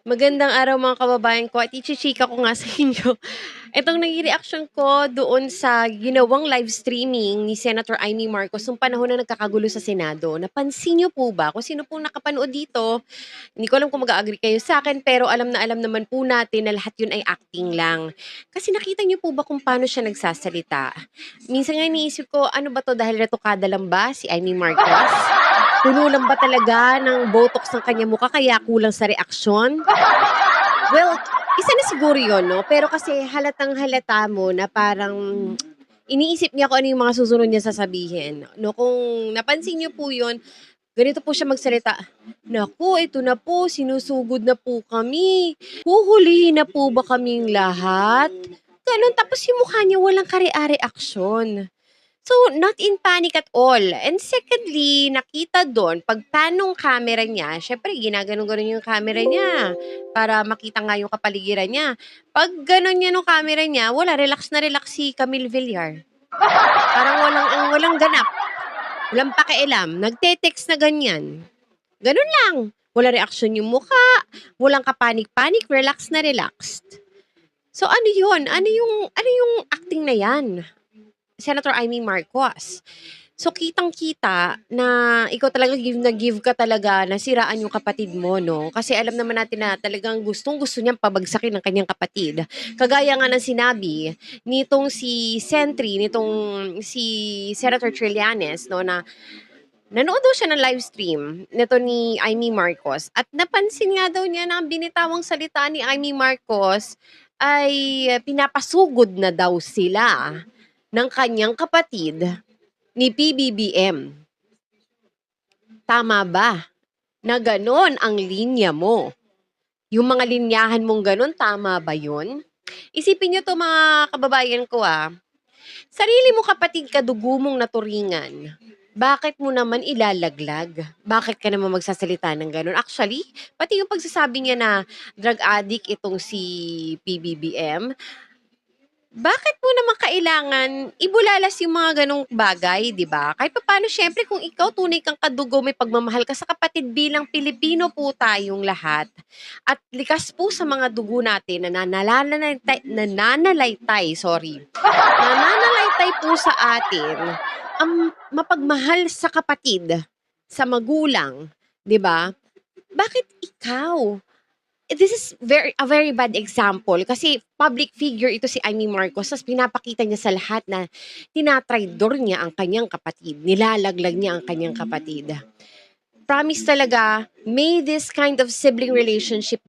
Magandang araw mga kababayan ko at ichi-chika ko nga sa inyo. Itong naging reaksyon ko doon sa ginawang live streaming ni Senator Amy Marcos nung panahon na nagkakagulo sa Senado. Napansin niyo po ba kung sino pong nakapanood dito? Hindi ko alam kung mag-a-agree kayo sa akin pero alam na alam naman po natin na lahat yun ay acting lang. Kasi nakita niyo po ba kung paano siya nagsasalita? Minsan nga iniisip ko, ano ba to dahil retokada lang ba si Amy Marcos? Puno lang ba talaga ng botox ng kanya mukha kaya kulang sa reaksyon? Well, isa na siguro yun, no? Pero kasi halatang-halata mo na parang iniisip niya kung ano yung mga susunod niya sasabihin. No, kung napansin niyo po yun, ganito po siya magsalita. Naku, ito na po, sinusugod na po kami. Huhulihin na po ba kaming lahat? Ganon, tapos yung mukha niya walang kare-reaksyon. So, not in panic at all. And secondly, nakita doon, pag panong camera niya, syempre, ginaganon-ganon yung camera niya para makita nga yung kapaligiran niya. Pag ganon niya nung camera niya, wala, relax na relax si Camille Villar. Parang walang ganap. Walang pakialam. Nagte-text na ganyan. Ganon lang. Wala reaksyon yung mukha. Walang kapanik-panik. Relax na relaxed. So, ano yun? Ano yung acting na yan? Senator Amy Marcos. So, kitang-kita na ikaw talaga give ka talaga na siraan yung kapatid mo, no? Kasi alam naman natin na talagang gustong-gusto niyang pabagsakin ng kanyang kapatid. Kagaya nga ng sinabi nitong si Sentry, nitong si Senator Trillanes, no, na nanood daw siya ng live stream nito ni Amy Marcos at napansin nga daw niya na ang binitawang salita ni Amy Marcos ay pinapasugod na daw sila ng kanyang kapatid ni PBBM. Tama ba na ganon ang linya mo? Yung mga linyahan mong ganon, tama ba yun? Isipin nyo to mga kababayan ko sarili mo kapatid kadugo mong naturingan. Bakit mo naman ilalaglag? Bakit ka naman magsasalita ng ganon? Actually, pati yung pagsasabi niya na drug addict itong si PBBM, bakit mo naman kailangan ibulalas yung mga ganong bagay, 'di ba? Kahit papaano siyempre kung ikaw tunay kang kadugo, may pagmamahal ka sa kapatid bilang Pilipino po tayong lahat. At likas po sa mga dugo natin na nananalaytay po sa atin ang mapagmahal sa kapatid, sa magulang, 'di ba? Bakit ikaw? This is a very bad example kasi public figure ito si Amy Marcos tapos pinapakita niya sa lahat na tinatraidor niya ang kanyang kapatid, nilalaglag niya ang kanyang kapatid. Promise talaga, may this kind of sibling relationship